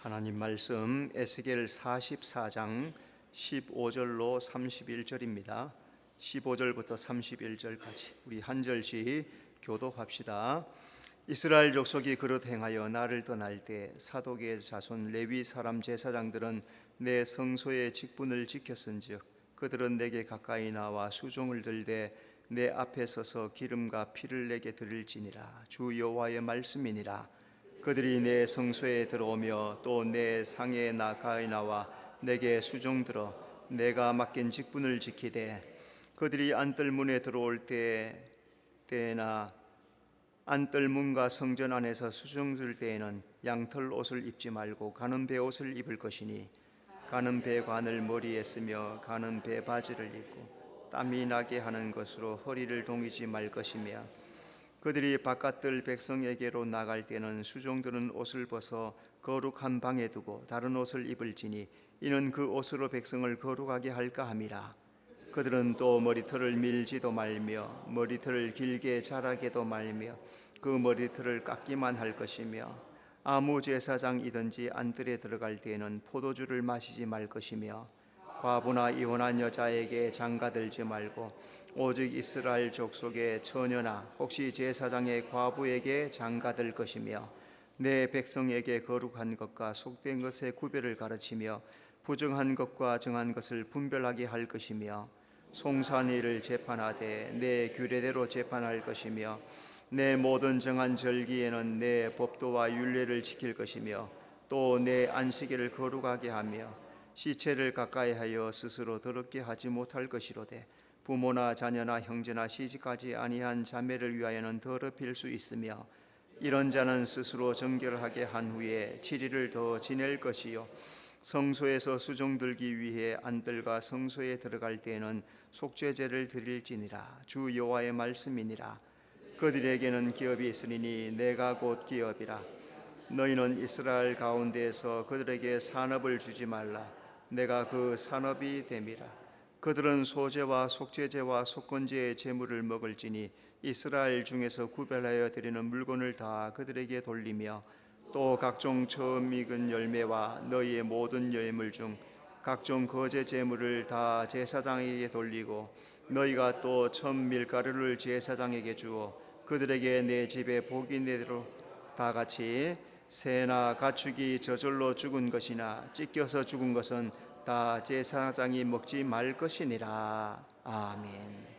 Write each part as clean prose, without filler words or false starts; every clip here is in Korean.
하나님 말씀 에스겔 44장 15절로 31절입니다. 15절부터 31절까지 우리 한 절씩 교독합시다. 이스라엘 족속이 그릇 행하여 나를 떠날 때 사독의 자손 레위 사람 제사장들은 내 성소의 직분을 지켰은즉 그들은 내게 가까이 나와 수종을 들되 내 앞에 서서 기름과 피를 내게 드릴지니라. 주 여호와의 말씀이니라. 그들이 내 성소에 들어오며 또 내 상에 가까이 나와 내게 수종들어 내가 맡긴 직분을 지키되 그들이 안뜰문에 들어올 때나 안뜰문과 성전 안에서 수종들 때에는 양털 옷을 입지 말고 가는 배 옷을 입을 것이니 가는 배관을 머리에 쓰며 가는 배 바지를 입고 땀이 나게 하는 것으로 허리를 동이지 말 것이며 그들이 바깥들 백성에게로 나갈 때는 수종들은 옷을 벗어 거룩한 방에 두고 다른 옷을 입을지니 이는 그 옷으로 백성을 거룩하게 할까 함이라. 그들은 또 머리털을 밀지도 말며 머리털을 길게 자라게도 말며 그 머리털을 깎기만 할 것이며 아무 제사장이든지 안뜰에 들어갈 때에는 포도주를 마시지 말 것이며 과부나 이혼한 여자에게 장가들지 말고 오직 이스라엘 족속의 처녀나 혹시 제사장의 과부에게 장가들 것이며 내 백성에게 거룩한 것과 속된 것의 구별을 가르치며 부정한 것과 정한 것을 분별하게 할 것이며 송산일을 재판하되 내 규례대로 재판할 것이며 내 모든 정한 절기에는 내 법도와 율례를 지킬 것이며 또 내 안식일을 거룩하게 하며 시체를 가까이 하여 스스로 더럽게 하지 못할 것이로되 부모나 자녀나 형제나 시집가지 아니한 자매를 위하여는 더럽힐 수 있으며 이런 자는 스스로 정결하게 한 후에 7일을 더 지낼 것이요 성소에서 수종 들기 위해 안뜰과 성소에 들어갈 때에는 속죄제를 드릴지니라. 주 여호와의 말씀이니라. 그들에게는 기업이 있으니 내가 곧 기업이라. 너희는 이스라엘 가운데에서 그들에게 산업을 주지 말라. 내가 그 산업이 됨이라. 그들은 소제와 속죄제와 속건제의 제물을 먹을지니 이스라엘 중에서 구별하여 드리는 물건을 다 그들에게 돌리며 또 각종 처음 익은 열매와 너희의 모든 예물 중 각종 거제 제물을 다 제사장에게 돌리고 너희가 또 첨 밀가루를 제사장에게 주어 그들에게 내 집에 복이 내도록 다 같이 새나 가축이 저절로 죽은 것이나 찢겨서 죽은 것은 다 제사장이 먹지 말 것이니라. 아멘.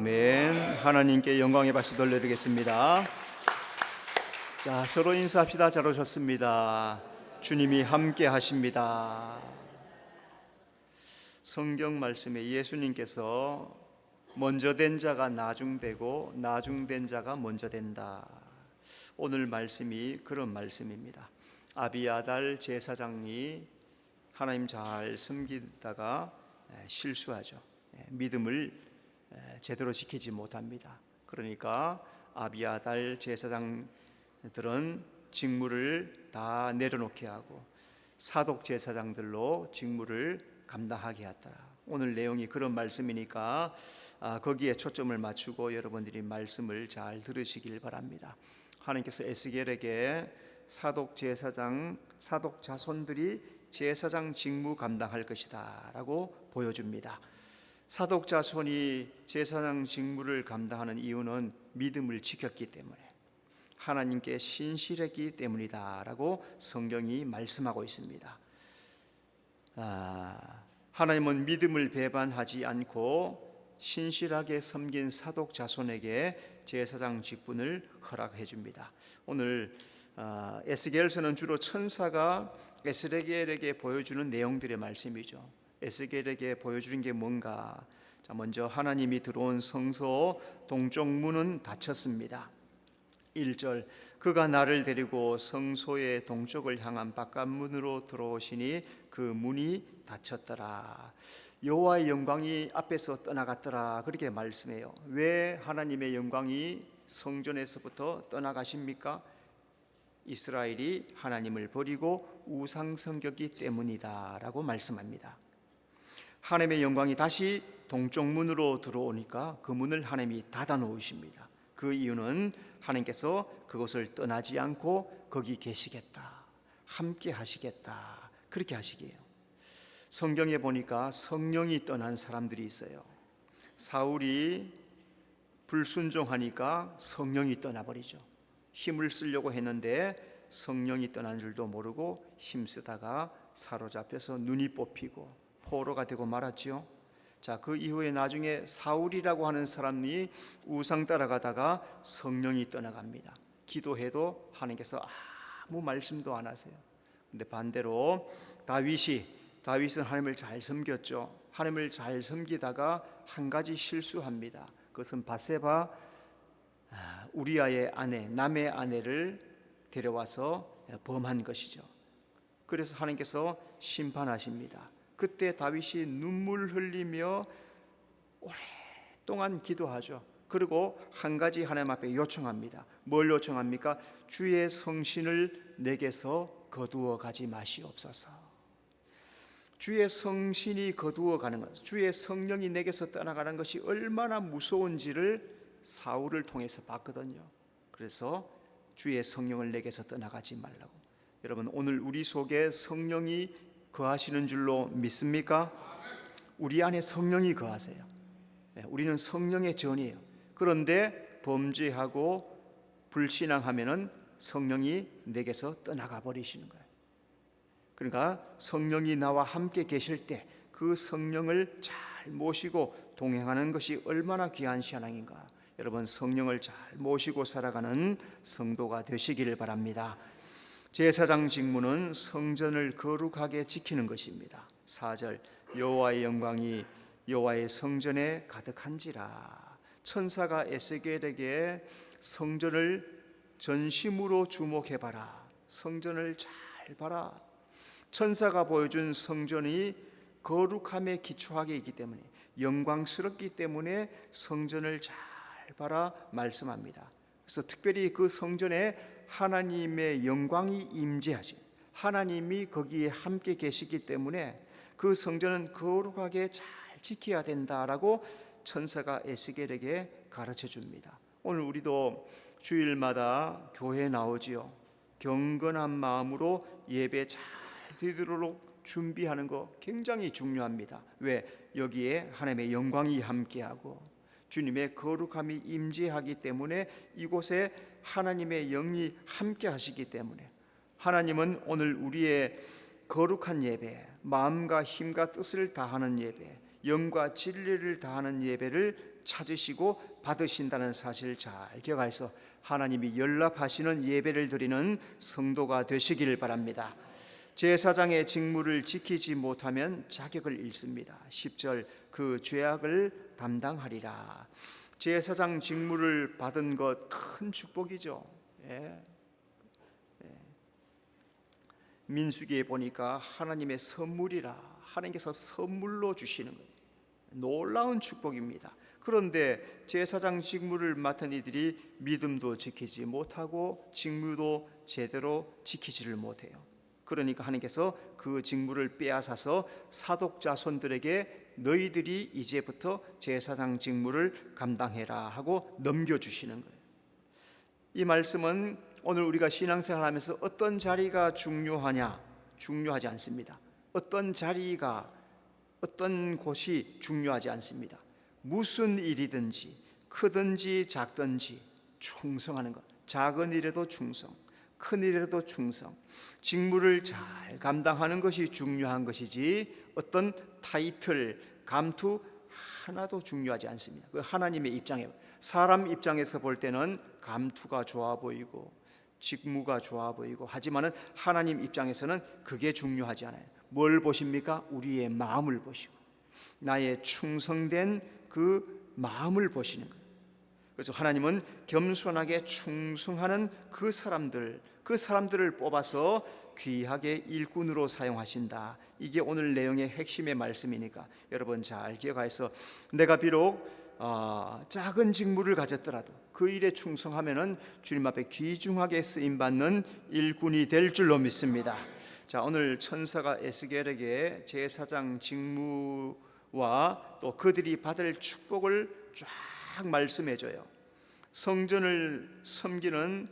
아멘. 하나님께 영광의 박수 돌려드리겠습니다. 자, 서로 인사합시다. 잘 오셨습니다. 주님이 함께 하십니다. 성경 말씀에 예수님께서 먼저 된 자가 나중되고 나중된 자가 먼저 된다. 오늘 말씀이 그런 말씀입니다. 아비아달 제사장이 하나님 잘 섬기다가 실수하죠. 믿음을 제대로 지키지 못합니다. 그러니까 아비아달 제사장들은 직무를 다 내려놓게 하고 사독 제사장들로 직무를 감당하게 했다. 오늘 내용이 그런 말씀이니까 거기에 초점을 맞추고 여러분들이 말씀을 잘 들으시길 바랍니다. 하나님께서 에스겔에게 사독 제사장, 사독 자손들이 제사장 직무 감당할 것이다 라고 보여줍니다. 사독 자손이 제사장 직무를 감당하는 이유는 믿음을 지켰기 때문에, 하나님께 신실했기 때문이다 라고 성경이 말씀하고 있습니다. 하나님은 믿음을 배반하지 않고 신실하게 섬긴 사독 자손에게 제사장 직분을 허락해 줍니다. 오늘 에스겔서는 주로 천사가 에스겔에게 보여주는 내용들의 말씀이죠. 에스겔에게 보여주는 게 뭔가? 자, 먼저 하나님이 들어온 성소 동쪽 문은 닫혔습니다. 1절, 그가 나를 데리고 성소의 동쪽을 향한 바깥문으로 들어오시니 그 문이 닫혔더라. 여호와의 영광이 앞에서 떠나갔더라. 그렇게 말씀해요. 왜 하나님의 영광이 성전에서부터 떠나가십니까? 이스라엘이 하나님을 버리고 우상 섬겼기 때문이다 라고 말씀합니다. 하나님의 영광이 다시 동쪽 문으로 들어오니까 그 문을 하나님이 닫아 놓으십니다. 그 이유는 하나님께서 그것을 떠나지 않고 거기 계시겠다, 함께 하시겠다, 그렇게 하시기에요. 성경에 보니까 성령이 떠난 사람들이 있어요. 사울이 불순종하니까 성령이 떠나버리죠. 힘을 쓰려고 했는데 성령이 떠난 줄도 모르고 힘쓰다가 사로잡혀서 눈이 뽑히고 포로가 되고 말았지요. 자, 그 이후에 나중에 사울이라고 하는 사람이 우상 따라가다가 성령이 떠나갑니다. 기도해도 하나님께서 아무 말씀도 안 하세요. 근데 반대로 다윗은 하나님을 잘 섬겼죠. 하나님을 잘 섬기다가 한 가지 실수합니다. 그것은 밧세바, 우리아의 아내, 남의 아내를 데려와서 범한 것이죠. 그래서 하나님께서 심판하십니다. 그때 다윗이 눈물 흘리며 오랫동안 기도하죠. 그리고 한 가지 하나님 앞에 요청합니다. 뭘 요청합니까? 주의 성신을 내게서 거두어 가지 마시옵소서. 주의 성신이 거두어 가는 것, 주의 성령이 내게서 떠나가는 것이 얼마나 무서운지를 사울을 통해서 봤거든요. 그래서 주의 성령을 내게서 떠나가지 말라고. 여러분, 오늘 우리 속에 성령이 거하시는 줄로 믿습니까? 우리 안에 성령이 거하세요. 우리는 성령의 전이에요. 그런데 범죄하고 불신앙하면은 성령이 내게서 떠나가 버리시는 거예요. 그러니까 성령이 나와 함께 계실 때 그 성령을 잘 모시고 동행하는 것이 얼마나 귀한 신앙인가. 여러분, 성령을 잘 모시고 살아가는 성도가 되시기를 바랍니다. 제사장 직무는 성전을 거룩하게 지키는 것입니다. 4절, 여호와의 영광이 여호와의 성전에 가득한지라. 천사가 에스겔에게 성전을 전심으로 주목해봐라, 성전을 잘 봐라. 천사가 보여준 성전이 거룩함에 기초하게 있기 때문에, 영광스럽기 때문에 성전을 잘 봐라 말씀합니다. 그래서 특별히 그 성전에 하나님의 영광이 임재하시, 하나님이 거기에 함께 계시기 때문에 그 성전은 거룩하게 잘 지켜야 된다라고 천사가 에스겔에게 가르쳐 줍니다. 오늘 우리도 주일마다 교회에 나오지요. 경건한 마음으로 예배 잘 드리도록 준비하는 거 굉장히 중요합니다. 왜? 여기에 하나님의 영광이 함께하고 주님의 거룩함이 임재하기 때문에, 이곳에 하나님의 영이 함께 하시기 때문에, 하나님은 오늘 우리의 거룩한 예배, 마음과 힘과 뜻을 다하는 예배, 영과 진리를 다하는 예배를 찾으시고 받으신다는 사실을 잘 기억하셔서 하나님이 연락하시는 예배를 드리는 성도가 되시길 바랍니다. 제사장의 직무를 지키지 못하면 자격을 잃습니다. 10절 그 죄악을 담당하리라. 제사장 직무를 받은 것 큰 축복이죠. 민수기에 보니까 하나님의 선물이라 하나님께서 선물로 주시는 거예요. 놀라운 축복입니다. 그런데 제사장 직무를 맡은 이들이 믿음도 지키지 못하고 직무도 제대로 지키지를 못해요. 그러니까 하나님께서 그 직무를 빼앗아서 사독 자손들에게 너희들이 이제부터 제사장 직무를 감당해라 하고 넘겨주시는 거예요. 이 말씀은 오늘 우리가 신앙생활하면서 어떤 자리가 중요하냐, 중요하지 않습니다. 어떤 자리가, 어떤 곳이 중요하지 않습니다. 무슨 일이든지 크든지 작든지 충성하는 것. 작은 일에도 충성, 큰 일에도 충성, 직무를 잘 감당하는 것이 중요한 것이지 어떤 타이틀, 감투 하나도 중요하지 않습니다. 그 하나님의 입장에, 사람 입장에서 볼 때는 감투가 좋아 보이고 직무가 좋아 보이고 하지만은 하나님 입장에서는 그게 중요하지 않아요. 뭘 보십니까? 우리의 마음을 보시고 나의 충성된 그 마음을 보시는 거예요. 그래서 하나님은 겸손하게 충성하는 그 사람들을 뽑아서 귀하게 일꾼으로 사용하신다. 이게 오늘 내용의 핵심의 말씀이니까 여러분 잘 기억하셔서 내가 비록 작은 직무를 가졌더라도 그 일에 충성하면은 주님 앞에 귀중하게 쓰임받는 일꾼이 될 줄로 믿습니다. 자, 오늘 천사가 에스겔에게 제사장 직무와 또 그들이 받을 축복을 쫙 말씀해줘요. 성전을 섬기는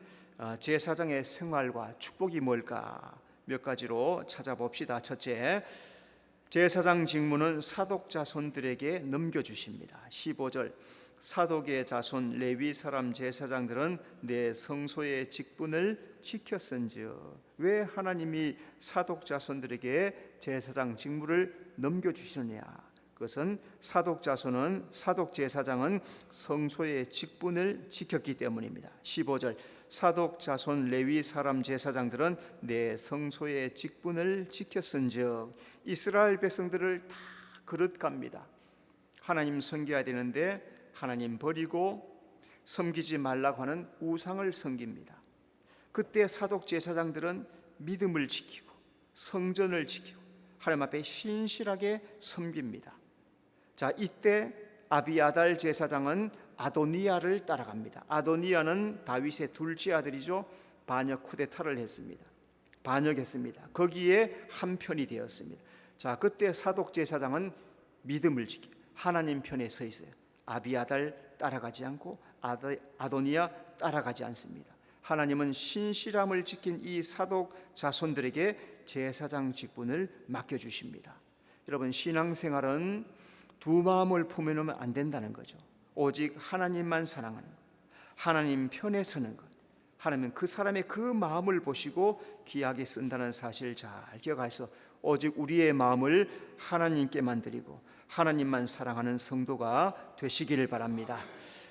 제사장의 생활과 축복이 뭘까 몇 가지로 찾아봅시다. 첫째, 제사장 직무는 사독 자손들에게 넘겨주십니다. 15절 사독의 자손 레위 사람 제사장들은 내 성소의 직분을 지켰은즉. 왜 하나님이 사독 자손들에게 제사장 직무를 넘겨주시느냐? 그것은 사독 제사장은 성소의 직분을 지켰기 때문입니다. 15절 사독 자손 레위 사람 제사장들은 내 성소의 직분을 지켰은즉. 이스라엘 백성들을 다 그릇갑니다. 하나님 섬겨야 되는데 하나님 버리고 섬기지 말라고 하는 우상을 섬깁니다. 그때 사독 제사장들은 믿음을 지키고 성전을 지키고 하나님 앞에 신실하게 섬깁니다. 자, 이때 아비아달 제사장은 아도니아를 따라갑니다. 아도니아는 다윗의 둘째 아들이죠. 반역 쿠데타를 반역했습니다. 거기에 한편이 되었습니다. 자, 그때 사독 제사장은 믿음을 지키고 하나님 편에 서 있어요. 아비아달 따라가지 않고 아도니아 따라가지 않습니다. 하나님은 신실함을 지킨 이 사독 자손들에게 제사장 직분을 맡겨주십니다. 여러분, 신앙생활은 두 마음을 품으면 안 된다는 거죠. 오직 하나님만 사랑하는 것, 하나님 편에 서는 것. 하나님은 그 사람의 그 마음을 보시고 귀하게 쓴다는 사실을 잘 기억하셔서 오직 우리의 마음을 하나님께만 드리고 하나님만 사랑하는 성도가 되시기를 바랍니다.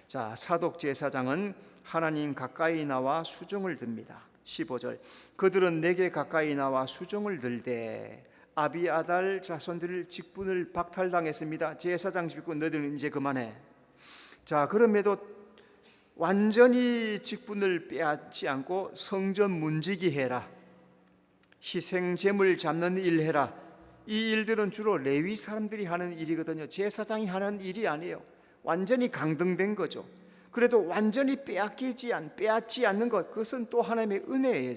자, 사독 제사장은 하나님 가까이 나와 수종을 듭니다. 15절 그들은 내게 가까이 나와 수종을 들되 아비아달 자손들 직분을 박탈당했습니다. 제사장 직분 너희들은 이제 그만해. 자, 그럼에도 완전히 직분을 빼앗지 않고 성전 문지기 해라, 희생 제물 잡는 일 해라. 이 일들은 주로 레위 사람들이 하는 일이거든요. 제사장이 하는 일이 아니에요. 완전히 강등된 거죠. 그래도 완전히 빼앗지 않는 것, 그것은 또 하나님의 은혜예요.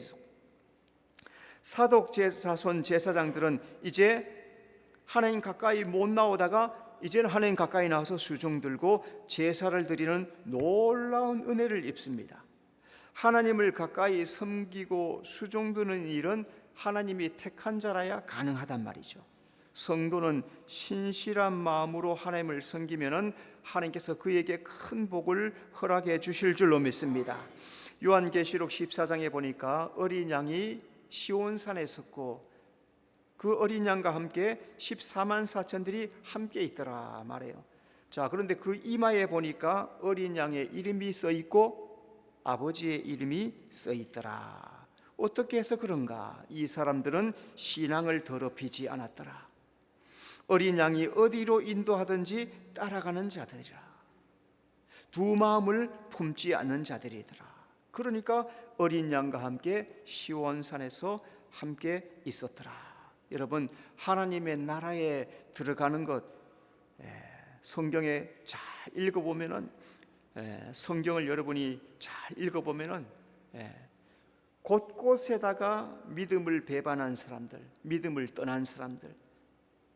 사독 자손 제사장들은 이제 하나님 가까이 못 나오다가 이제는 하나님 가까이 나와서 수종 들고 제사를 드리는 놀라운 은혜를 입습니다. 하나님을 가까이 섬기고 수종 드는 일은 하나님이 택한 자라야 가능하단 말이죠. 성도는 신실한 마음으로 하나님을 섬기면은 하나님께서 그에게 큰 복을 허락해 주실 줄로 믿습니다. 요한계시록 14장에 보니까 어린 양이 시온산에 섰고 그 어린 양과 함께 14만 4천들이 함께 있더라 말해요. 자, 그런데 그 이마에 보니까 어린 양의 이름이 써 있고 아버지의 이름이 써 있더라. 어떻게 해서 그런가? 이 사람들은 신앙을 더럽히지 않았더라. 어린 양이 어디로 인도하든지 따라가는 자들이라. 두 마음을 품지 않는 자들이더라. 그러니까 어린 양과 함께 시온산에서 함께 있었더라. 여러분, 하나님의 나라에 들어가는 것, 성경에 잘 읽어보면은, 성경을 여러분이 잘 읽어보면은 곳곳에다가 믿음을 배반한 사람들, 믿음을 떠난 사람들,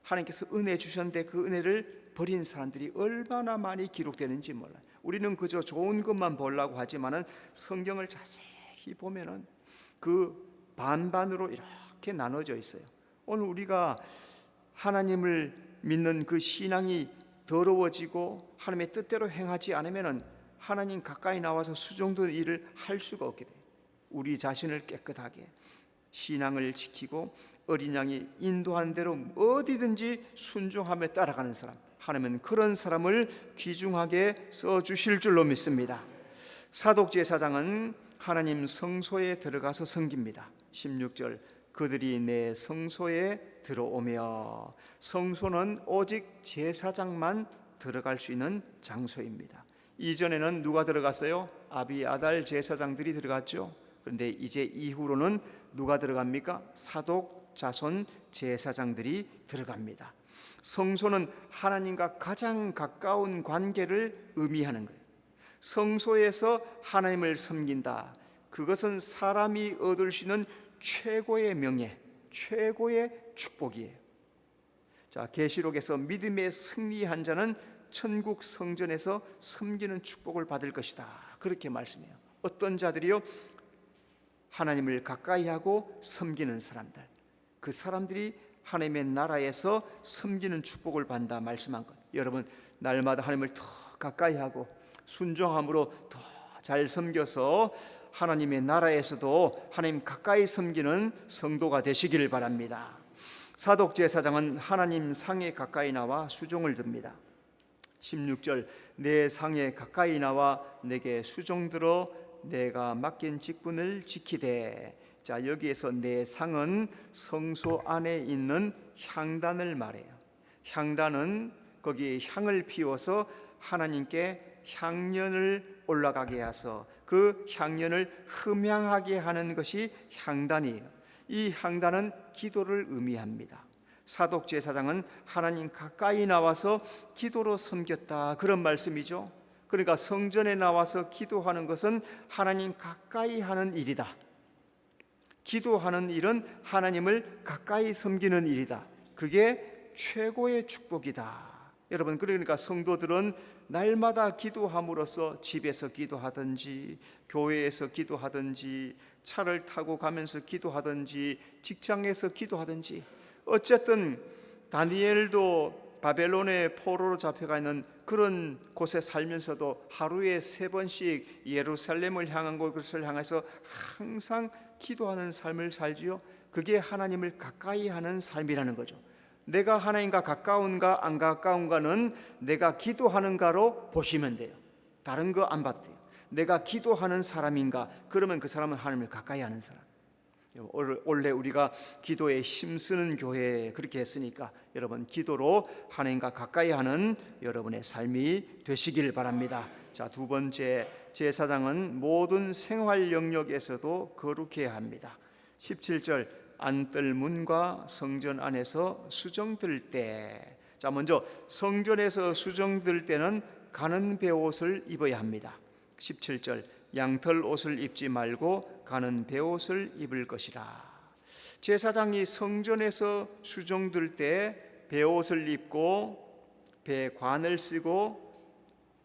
하나님께서 은혜 주셨는데 그 은혜를 버린 사람들이 얼마나 많이 기록되는지 몰라요. 우리는 그저 좋은 것만 보려고 하지만은 성경을 자세히 보면은 그 반반으로 이렇게 나눠져 있어요. 오늘 우리가 하나님을 믿는 그 신앙이 더러워지고 하나님의 뜻대로 행하지 않으면은 하나님 가까이 나와서 수종된 일을 할 수가 없게 돼요. 우리 자신을 깨끗하게 신앙을 지키고 어린 양이 인도한 대로 어디든지 순종하며 따라가는 사람, 하나님은 그런 사람을 귀중하게 써주실 줄로 믿습니다. 사독제사장은 하나님 성소에 들어가서 섬깁니다. 16절, 그들이 내 성소에 들어오며, 성소는 오직 제사장만 들어갈 수 있는 장소입니다. 이전에는 누가 들어갔어요? 아비아달 제사장들이 들어갔죠. 그런데 이제 이후로는 누가 들어갑니까? 사독 자손 제사장들이 들어갑니다. 성소는 하나님과 가장 가까운 관계를 의미하는 거예요. 성소에서 하나님을 섬긴다. 그것은 사람이 얻을 수 있는 최고의 명예, 최고의 축복이에요. 자, 계시록에서 믿음의 승리한 자는 천국 성전에서 섬기는 축복을 받을 것이다. 그렇게 말씀해요. 어떤 자들이요? 하나님을 가까이 하고 섬기는 사람들, 그 사람들이 하나님의 나라에서 섬기는 축복을 받는다 말씀한 것. 여러분, 날마다 하나님을 더 가까이 하고 순종함으로 더 잘 섬겨서 하나님의 나라에서도 하나님 가까이 섬기는 성도가 되시기를 바랍니다. 사독제사장은 하나님 상에 가까이 나와 수종을 듭니다. 16절, 내 상에 가까이 나와 내게 수종들어 내가 맡긴 직분을 지키되. 자, 여기에서 내 상은 성소 안에 있는 향단을 말해요. 향단은 거기에 향을 피워서 하나님께 향년을 올라가게 해서 그 향년을 흠향하게 하는 것이 향단이에요. 이 향단은 기도를 의미합니다. 사독제사장은 하나님 가까이 나와서 기도로 섬겼다, 그런 말씀이죠. 그러니까 성전에 나와서 기도하는 것은 하나님 가까이 하는 일이다. 기도하는 일은 하나님을 가까이 섬기는 일이다. 그게 최고의 축복이다. 여러분, 그러니까 성도들은 날마다 기도함으로써 집에서 기도하든지 교회에서 기도하든지 차를 타고 가면서 기도하든지 직장에서 기도하든지, 어쨌든 다니엘도 바벨론의 포로로 잡혀가 있는 그런 곳에 살면서도 하루에 3번씩 예루살렘을 향한 곳을 향해서 항상 기도하는 삶을 살지요. 그게 하나님을 가까이 하는 삶이라는 거죠. 내가 하나님과 가까운가 안 가까운가는 내가 기도하는가로 보시면 돼요. 다른 거 안 봐도 돼요. 내가 기도하는 사람인가, 그러면 그 사람은 하나님을 가까이 하는 사람. 원래 우리가 기도에 힘쓰는 교회 그렇게 했으니까 여러분, 기도로 하나님과 가까이 하는 여러분의 삶이 되시길 바랍니다. 자, 두 번째, 제사장은 모든 생활 영역에서도 거룩해야 합니다. 17절, 안뜰문과 성전 안에서 수정들 때. 자, 먼저 성전에서 수정들 때는 가는 베옷을 입어야 합니다. 17절, 양털 옷을 입지 말고 가는 베옷을 입을 것이라. 제사장이 성전에서 수종들 때 베옷을 입고 베관을 쓰고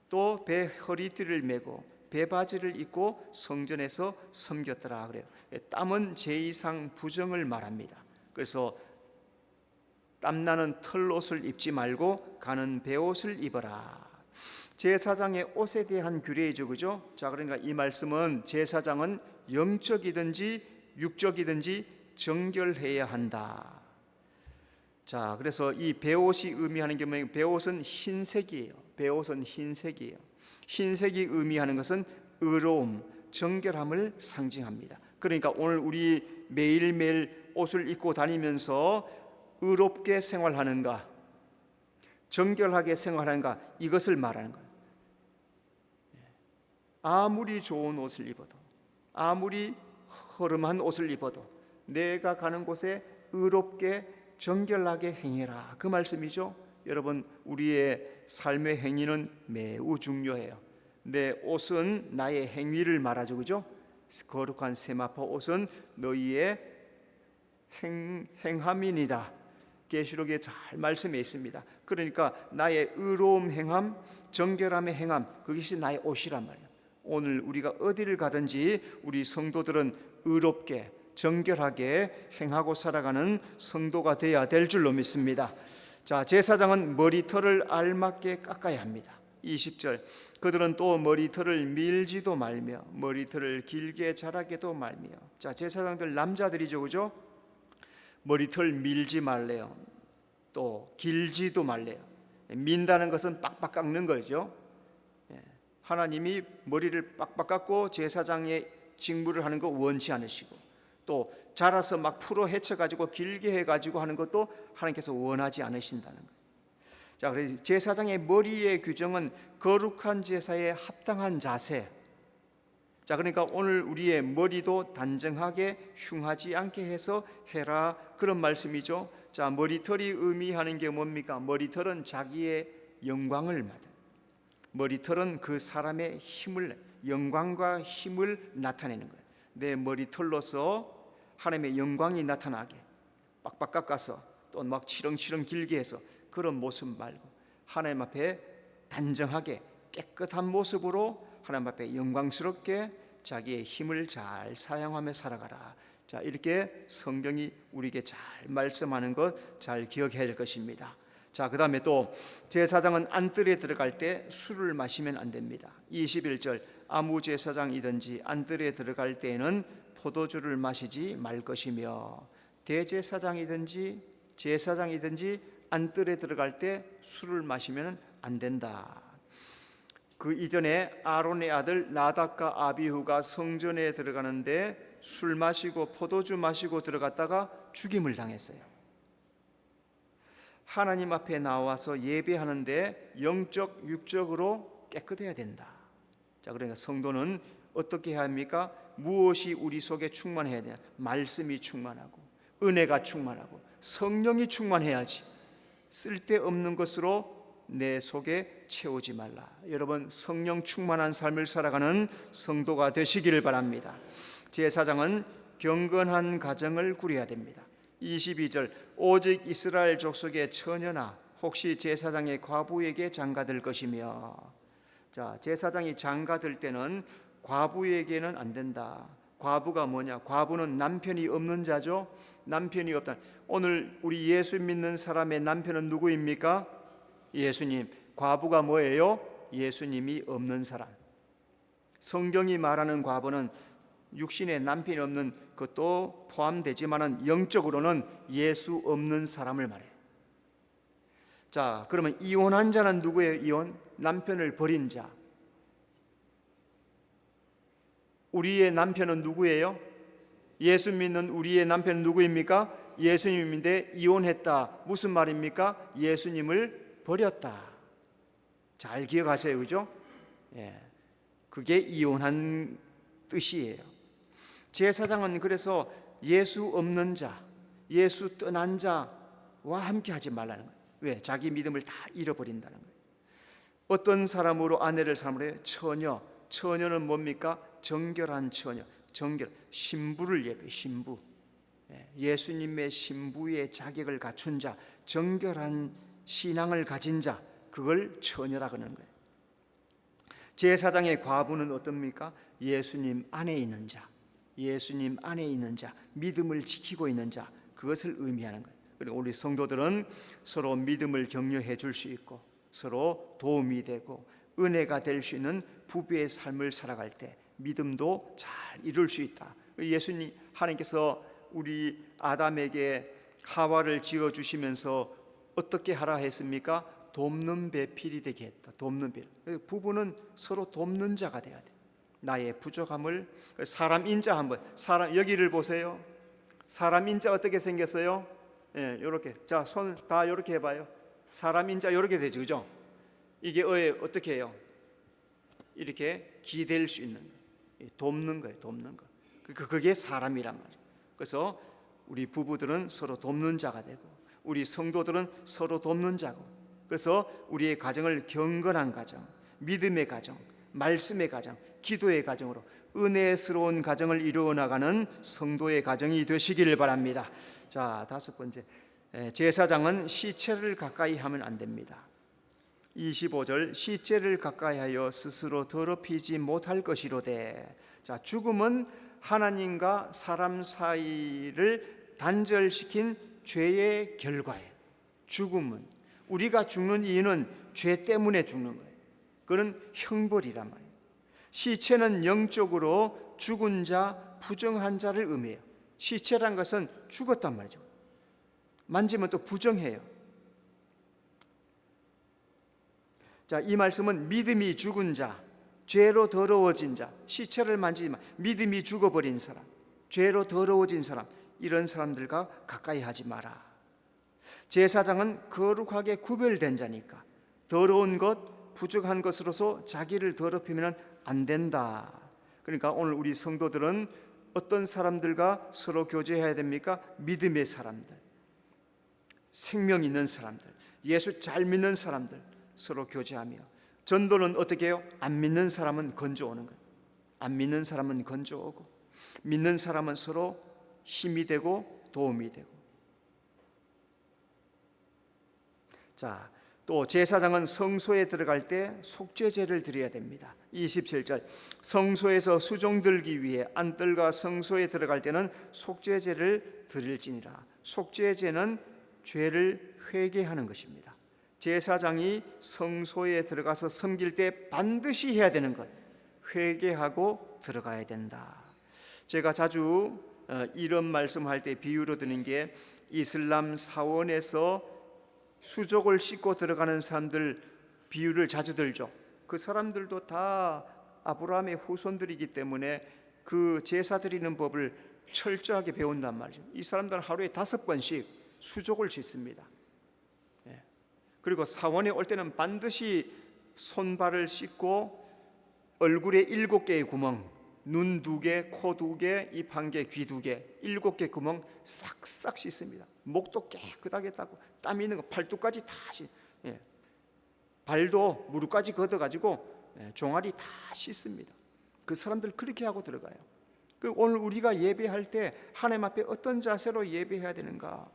또 배 허리띠를 메고 배바지를 입고 성전에서 섬겼더라 그래요. 땀은 제2상 부정을 말합니다. 그래서 땀나는 털옷을 입지 말고 가는 베옷을 입어라. 제사장의 옷에 대한 규례이죠, 그죠? 자, 그러니까 이 말씀은 제사장은 영적이든지 육적이든지 정결해야 한다. 자, 그래서 이 베옷이 의미하는 게 뭐예요? 베옷은 흰색이에요. 베옷은 흰색이에요. 흰색이 의미하는 것은 의로움, 정결함을 상징합니다. 그러니까 오늘 우리 매일매일 옷을 입고 다니면서 의롭게 생활하는가, 정결하게 생활하는가, 이것을 말하는 거예요. 아무리 좋은 옷을 입어도, 아무리 허름한 옷을 입어도 내가 가는 곳에 의롭게 정결하게 행해라, 그 말씀이죠. 여러분, 우리의 삶의 행위는 매우 중요해요. 내 옷은 나의 행위를 말하죠, 그죠? 거룩한 세마포 옷은 너희의 행함이니라. 계시록에 잘 말씀해 있습니다. 그러니까 나의 의로움 행함, 정결함의 행함, 그것이 나의 옷이란 말이에요. 오늘 우리가 어디를 가든지 우리 성도들은 의롭게 정결하게 행하고 살아가는 성도가 되어야 될 줄로 믿습니다. 자, 제사장은 머리털을 알맞게 깎아야 합니다. 20절, 그들은 또 머리털을 밀지도 말며 머리털을 길게 자라게도 말며. 자, 제사장들 남자들이죠, 그죠? 머리털 밀지 말래요. 또 길지도 말래요. 민다는 것은 빡빡 깎는 거죠. 하나님이 머리를 빡빡 깎고 제사장의 직무를 하는 거 원치 않으시고, 또 자라서 막 풀어 헤쳐가지고 길게 해가지고 하는 것도 하나님께서 원하지 않으신다는 거예요. 자, 그래서 제사장의 머리의 규정은 거룩한 제사에 합당한 자세. 자, 그러니까 오늘 우리의 머리도 단정하게 흉하지 않게 해서 해라, 그런 말씀이죠. 자, 머리털이 의미하는 게 뭡니까? 머리털은 자기의 영광을 받아요. 머리털은 그 사람의 힘을, 영광과 힘을 나타내는 거예요. 내 머리털로서 하나님의 영광이 나타나게 빡빡 깎아서 또 막 치렁치렁 길게 해서 그런 모습 말고 하나님 앞에 단정하게 깨끗한 모습으로 하나님 앞에 영광스럽게 자기의 힘을 잘 사용하며 살아가라. 자, 이렇게 성경이 우리에게 잘 말씀하는 것 잘 기억해야 될 것입니다. 자, 그 다음에 또 제사장은 안뜰에 들어갈 때 술을 마시면 안 됩니다. 21절, 아무 제사장이든지 안뜰에 들어갈 때에는 포도주를 마시지 말 것이며. 대제사장이든지 제사장이든지 안뜰에 들어갈 때 술을 마시면 안 된다. 그 이전에 아론의 아들 나답과 아비후가 성전에 들어가는데 술 마시고 포도주 마시고 들어갔다가 죽임을 당했어요. 하나님 앞에 나와서 예배하는데 영적 육적으로 깨끗해야 된다. 자, 그러니까 성도는 어떻게 해야 합니까? 무엇이 우리 속에 충만해야 되냐? 말씀이 충만하고 은혜가 충만하고 성령이 충만해야지. 쓸데없는 것으로 내 속에 채우지 말라. 여러분, 성령 충만한 삶을 살아가는 성도가 되시기를 바랍니다. 제사장은 경건한 가정을 꾸려야 됩니다. 22절, 오직 이스라엘 족속의 처녀나 혹시 제사장의 과부에게 장가들 것이며. 자, 제사장이 장가들 때는 과부에게는 안 된다. 과부가 뭐냐? 과부는 남편이 없는 자죠. 남편이 없다. 오늘 우리 예수 믿는 사람의 남편은 누구입니까? 예수님. 과부가 뭐예요? 예수님이 없는 사람. 성경이 말하는 과부는 육신에 남편이 없는 것도 포함되지만은 영적으로는 예수 없는 사람을 말해요. 자, 그러면 이혼한 자는 누구예요? 이혼? 남편을 버린 자. 우리의 남편은 누구예요? 예수 믿는 우리의 남편은 누구입니까? 예수님인데 이혼했다. 무슨 말입니까? 예수님을 버렸다. 잘 기억하세요, 그죠? 예, 그게 이혼한 뜻이에요. 제사장은 그래서 예수 없는 자, 예수 떠난 자와 함께 하지 말라는 거예요. 왜? 자기 믿음을 다 잃어버린다는 거예요. 어떤 사람으로 아내를 사람으로 해요? 처녀. 처녀는 뭡니까? 정결한 처녀. 정결, 신부를 예배해요. 신부. 예수님의 신부의 자격을 갖춘 자, 정결한 신앙을 가진 자, 그걸 처녀라 그러는 거예요. 제사장의 과부는 어떻습니까? 예수님 안에 있는 자, 예수님 안에 있는 자, 믿음을 지키고 있는 자, 그것을 의미하는 거예요. 그리고 우리 성도들은 서로 믿음을 격려해 줄 수 있고 서로 도움이 되고 은혜가 될 수 있는 부부의 삶을 살아갈 때 믿음도 잘 이룰 수 있다. 예수님, 하나님께서 우리 아담에게 하와를 지어 주시면서 어떻게 하라 했습니까? 돕는 배필이 되게 했다. 돕는 배. 부부는 서로 돕는 자가 돼야 돼. 나의 부족함을 사람 인자 한번 사람 여기를 보세요. 사람 인자 어떻게 생겼어요? 예, 이렇게. 자, 손 다 이렇게 해봐요. 사람 인자 이렇게 되죠, 그죠? 이게 어떻게 해요? 이렇게 기댈 수 있는 거, 돕는 거예요, 돕는 거. 그게 사람이란 말이에요. 그래서 우리 부부들은 서로 돕는 자가 되고, 우리 성도들은 서로 돕는 자고, 그래서 우리의 가정을 경건한 가정, 믿음의 가정, 말씀의 가정, 기도의 가정으로 은혜스러운 가정을 이루어 나가는 성도의 가정이 되시기를 바랍니다. 자, 다섯 번째, 제사장은 시체를 가까이 하면 안 됩니다. 25절, 시체를 가까이 하여 스스로 더럽히지 못할 것이로되. 자, 죽음은 하나님과 사람 사이를 단절시킨 죄의 결과예요. 죽음은, 우리가 죽는 이유는 죄 때문에 죽는 거예요. 그건 형벌이란 말이에요. 시체는 영적으로 죽은 자, 부정한 자를 의미해요. 시체란 것은 죽었단 말이죠. 만지면 또 부정해요. 자, 이 말씀은 믿음이 죽은 자, 죄로 더러워진 자, 시체를 만지지만 믿음이 죽어버린 사람, 죄로 더러워진 사람, 이런 사람들과 가까이 하지 마라. 제사장은 거룩하게 구별된 자니까 더러운 것, 부족한 것으로서 자기를 더럽히면 안 된다. 그러니까 오늘 우리 성도들은 어떤 사람들과 서로 교제해야 됩니까? 믿음의 사람들, 생명 있는 사람들, 예수 잘 믿는 사람들 서로 교제하며, 전도는 어떻게 해요? 안 믿는 사람은 건져오는 거예요. 안 믿는 사람은 건져오고, 믿는 사람은 서로 힘이 되고 도움이 되고. 자, 또 제사장은 성소에 들어갈 때 속죄제를 드려야 됩니다. 27절, 성소에서 수종 들기 위해 안뜰과 성소에 들어갈 때는 속죄제를 드릴지니라. 속죄제는 죄를 회개하는 것입니다. 제사장이 성소에 들어가서 섬길 때 반드시 해야 되는 것, 회개하고 들어가야 된다. 제가 자주 이런 말씀할 때 비유로 드는 게, 이슬람 사원에서 수족을 씻고 들어가는 사람들 비유를 자주 들죠. 그 사람들도 다 아브라함의 후손들이기 때문에 그 제사 드리는 법을 철저하게 배운단 말이죠. 이 사람들은 하루에 5번씩 수족을 씻습니다. 그리고 사원에 올 때는 반드시 손발을 씻고 얼굴에 7개의 구멍, 눈 2개, 코 2개, 입 1개, 귀 2개, 7개 구멍 싹싹 씻습니다. 목도 깨끗하게 닦고, 땀 있는 거 팔뚝까지 다 발도 무릎까지 걷어가지고 종아리 다 씻습니다. 그 사람들 그렇게 하고 들어가요. 오늘 우리가 예배할 때 하나님 앞에 어떤 자세로 예배해야 되는가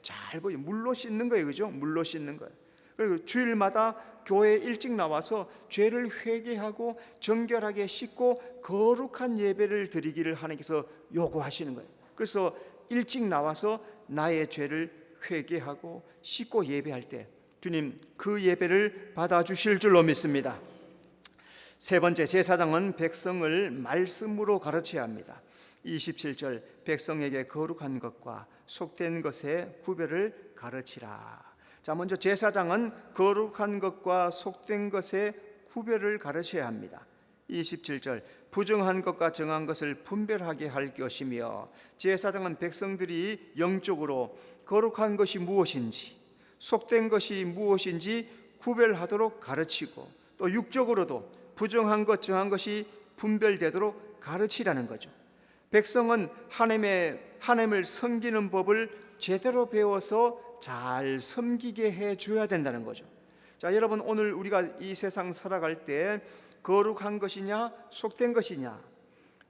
잘 보여. 물로 씻는 거예요, 그죠? 물로 씻는 거예요. 그리고 주일마다 교회에 일찍 나와서 죄를 회개하고 정결하게 씻고 거룩한 예배를 드리기를 하나님께서 요구하시는 거예요. 그래서 일찍 나와서 나의 죄를 회개하고 씻고 예배할 때 주님 그 예배를 받아주실 줄로 믿습니다. 세 번째, 제사장은 백성을 말씀으로 가르쳐야 합니다. 27절, 백성에게 거룩한 것과 속된 것의 구별을 가르치라. 자, 먼저 제사장은 거룩한 것과 속된 것의 구별을 가르쳐야 합니다. 27절, 부정한 것과 정한 것을 분별하게 할 것이며, 제사장은 백성들이 영적으로 거룩한 것이 무엇인지, 속된 것이 무엇인지 구별하도록 가르치고, 또 육적으로도 부정한 것, 정한 것이 분별되도록 가르치라는 거죠. 백성은 하나님을 섬기는 법을 제대로 배워서 잘 섬기게 해줘야 된다는 거죠. 자, 여러분, 오늘 우리가 이 세상 살아갈 때 거룩한 것이냐 속된 것이냐,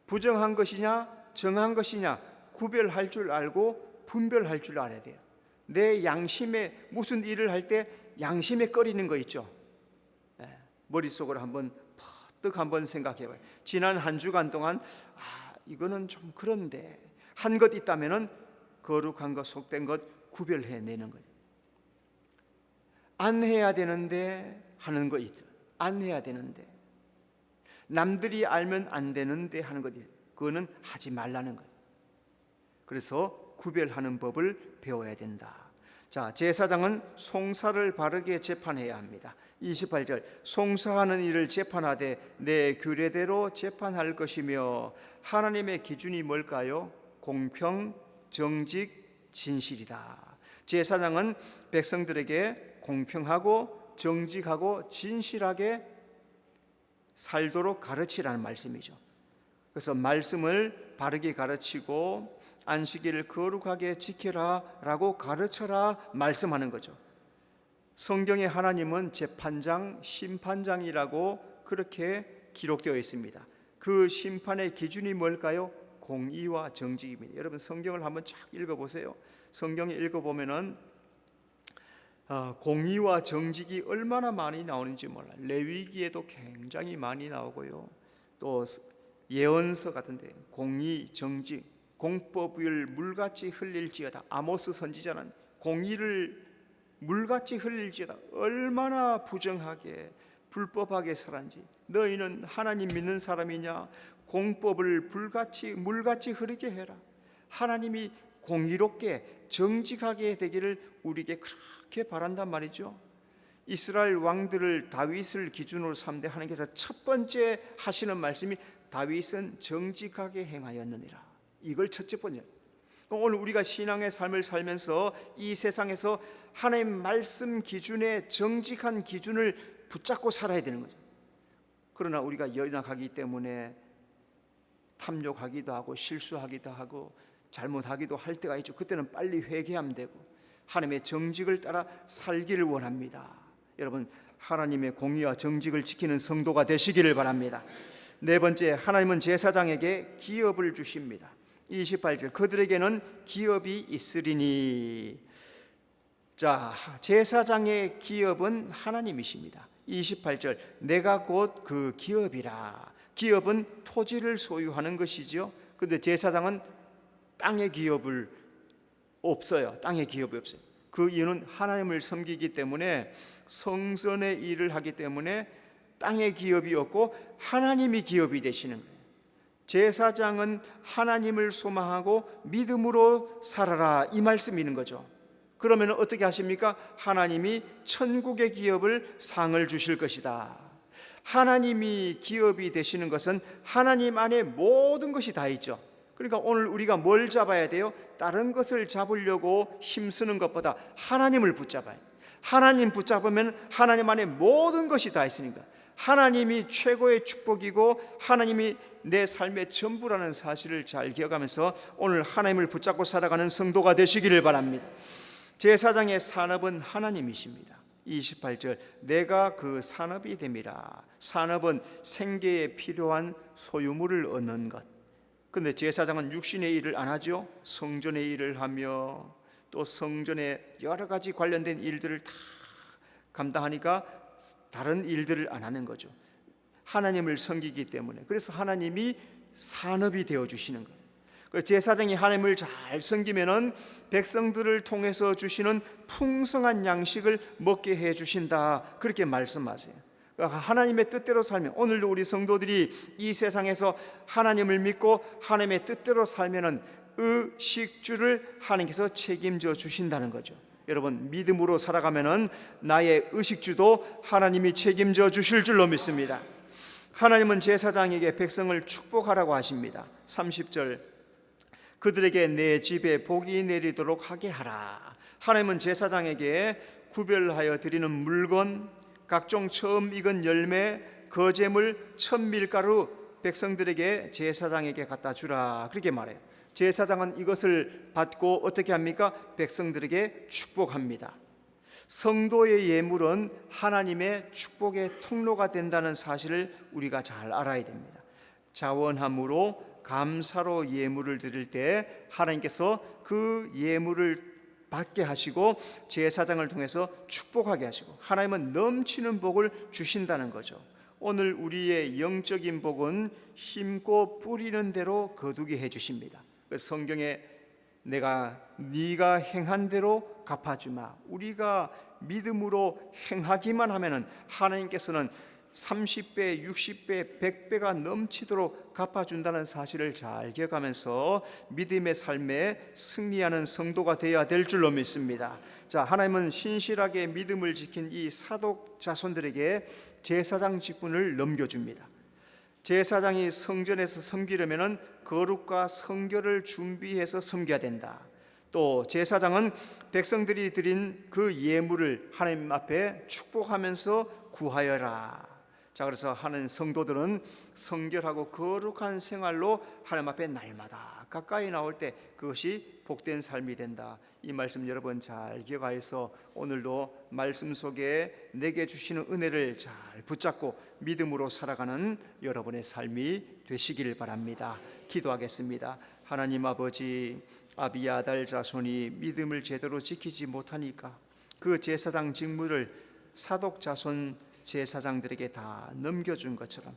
부정한 것이냐 정한 것이냐 구별할 줄 알고 분별할 줄 알아야 돼요. 내 양심에 무슨 일을 할 때 양심에 꺼리는 거 있죠. 머릿속으로 한번 퍼뜩 한번 생각해 봐요. 지난 한 주간 동안 이거는 좀 그런데 한 것 있다면은 거룩한 것 속된 것 구별해내는 거죠. 안 해야 되는데 하는 거 있죠. 안 해야 되는데, 남들이 알면 안 되는데 하는 거지, 그거는 하지 말라는 거예요. 그래서 구별하는 법을 배워야 된다. 자, 제사장은 송사를 바르게 재판해야 합니다. 28절, 송사하는 일을 재판하되 내 규례대로 재판할 것이며 하나님의 기준이 뭘까요? 공평, 정직, 진실이다. 제사장은 백성들에게 공평하고 정직하고 진실하게 살도록 가르치라는 말씀이죠. 그래서 말씀을 바르게 가르치고 안식일을 거룩하게 지켜라 라고 가르쳐라 말씀하는 거죠. 성경에 하나님은 재판장, 심판장이라고 그렇게 기록되어 있습니다. 그 심판의 기준이 뭘까요? 공의와 정직입니다. 여러분 성경을 한번 쫙 읽어보세요. 성경에 읽어보면은 공의와 정직이 얼마나 많이 나오는지 몰라요. 레위기에도 굉장히 많이 나오고요. 또 예언서 같은데 공의, 정직, 공법을 물같이 흘릴지어다. 아모스 선지자는 공의를 물같이 흘릴지어다. 얼마나 부정하게 불법하게 살았는지. 너희는 하나님 믿는 사람이냐? 공법을 물같이 흐르게 해라. 하나님이 공의롭게 정직하게 되기를 우리에게 그렇게 바란단 말이죠. 이스라엘 왕들을 다윗을 기준으로 삼되 하나님께서 첫 번째 하시는 말씀이 다윗은 정직하게 행하였느니라. 이걸 첫째 번째. 오늘 우리가 신앙의 삶을 살면서 이 세상에서 하나님 말씀 기준의 정직한 기준을 붙잡고 살아야 되는 거죠. 그러나 우리가 연약하기 때문에 탐욕하기도 하고 실수하기도 하고 잘못하기도 할 때가 있죠. 그때는 빨리 회개하면 되고 하나님의 정직을 따라 살기를 원합니다. 여러분 하나님의 공의와 정직을 지키는 성도가 되시기를 바랍니다. 네 번째, 하나님은 제사장에게 기업을 주십니다. 28절, 그들에게는 기업이 있으리니. 자, 제사장의 기업은 하나님이십니다. 28절, 내가 곧 그 기업이라. 기업은 토지를 소유하는 것이죠. 그런데 제사장은 땅의 기업을 없어요. 땅의 기업이 없어요. 그 이유는 하나님을 섬기기 때문에, 성전의 일을 하기 때문에 땅의 기업이 없고 하나님이 기업이 되시는 거예요. 제사장은 하나님을 소망하고 믿음으로 살아라, 이 말씀이 있는 거죠. 그러면 어떻게 하십니까? 하나님이 천국의 기업을 상을 주실 것이다. 하나님이 기업이 되시는 것은 하나님 안에 모든 것이 다 있죠. 그러니까 오늘 우리가 뭘 잡아야 돼요? 다른 것을 잡으려고 힘쓰는 것보다 하나님을 붙잡아야 돼요. 하나님 붙잡으면 하나님 안에 모든 것이 다 있으니까 하나님이 최고의 축복이고 하나님이 내 삶의 전부라는 사실을 잘 기억하면서 오늘 하나님을 붙잡고 살아가는 성도가 되시기를 바랍니다. 제사장의 산업은 하나님이십니다. 28절, 내가 그 산업이 됨이라. 산업은 생계에 필요한 소유물을 얻는 것. 그런데 제사장은 육신의 일을 안 하죠. 성전의 일을 하며 또 성전의 여러 가지 관련된 일들을 다 감당하니까 다른 일들을 안 하는 거죠. 하나님을 섬기기 때문에. 그래서 하나님이 산업이 되어 주시는 거예요. 제사장이 하나님을 잘 섬기면은 백성들을 통해서 주시는 풍성한 양식을 먹게 해 주신다, 그렇게 말씀하세요. 하나님의 뜻대로 살면, 오늘도 우리 성도들이 이 세상에서 하나님을 믿고 하나님의 뜻대로 살면은 의식주를 하나님께서 책임져 주신다는 거죠. 여러분, 믿음으로 살아가면은 나의 의식주도 하나님이 책임져 주실 줄로 믿습니다. 하나님은 제사장에게 백성을 축복하라고 하십니다. 30절, 그들에게 내 집에 복이 내리도록 하게 하라. 하나님은 제사장에게 구별하여 드리는 물건, 각종 처음 익은 열매, 거제물, 천밀가루 백성들에게, 제사장에게 갖다 주라, 그렇게 말해요. 제사장은 이것을 받고 어떻게 합니까? 백성들에게 축복합니다. 성도의 예물은 하나님의 축복의 통로가 된다는 사실을 우리가 잘 알아야 됩니다. 자원함으로, 감사로 예물을 드릴 때 하나님께서 그 예물을 받게 하시고 제사장을 통해서 축복하게 하시고 하나님은 넘치는 복을 주신다는 거죠. 오늘 우리의 영적인 복은 심고 뿌리는 대로 거두게 해 주십니다. 성경에 네가 행한 대로 갚아주마. 우리가 믿음으로 행하기만 하면은 하나님께서는 30배, 60배, 100배가 넘치도록 갚아준다는 사실을 잘 기억하면서 믿음의 삶에 승리하는 성도가 되어야 될 줄로 믿습니다. 자, 하나님은 신실하게 믿음을 지킨 이 사독 자손들에게 제사장 직분을 넘겨줍니다. 제사장이 성전에서 섬기려면 거룩과 성결을 준비해서 섬겨야 된다. 또 제사장은 백성들이 드린 그 예물을 하나님 앞에 축복하면서 구하여라. 자, 그래서 하는 성도들은 성결하고 거룩한 생활로 하나님 앞에 날마다 가까이 나올 때 그것이 복된 삶이 된다. 이 말씀 여러분 잘 기억하여서 오늘도 말씀 속에 내게 주시는 은혜를 잘 붙잡고 믿음으로 살아가는 여러분의 삶이 되시길 바랍니다. 기도하겠습니다. 하나님 아버지, 아비아달 자손이 믿음을 제대로 지키지 못하니까 그 제사장 직무를 사독 자손 제사장들에게 다 넘겨준 것처럼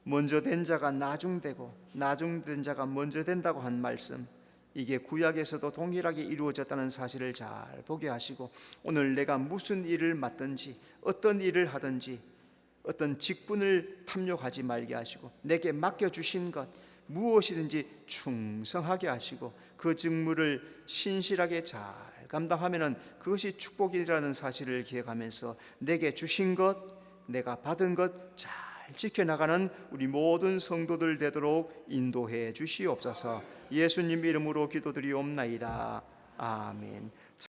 먼저 된 자가 나중되고 나중된 자가 먼저 된다고 한 말씀, 이게 구약에서도 동일하게 이루어졌다는 사실을 잘 보게 하시고 오늘 내가 무슨 일을 맡든지 어떤 일을 하든지 어떤 직분을 탐욕하지 말게 하시고 내게 맡겨주신 것 무엇이든지 충성하게 하시고 그 직무를 신실하게 잘 감당하면 그것이 축복이라는 사실을 기억하면서 내게 주신 것, 내가 받은 것 잘 지켜나가는 우리 모든 성도들 되도록 인도해 주시옵소서. 예수님 이름으로 기도드리옵나이다. 아멘.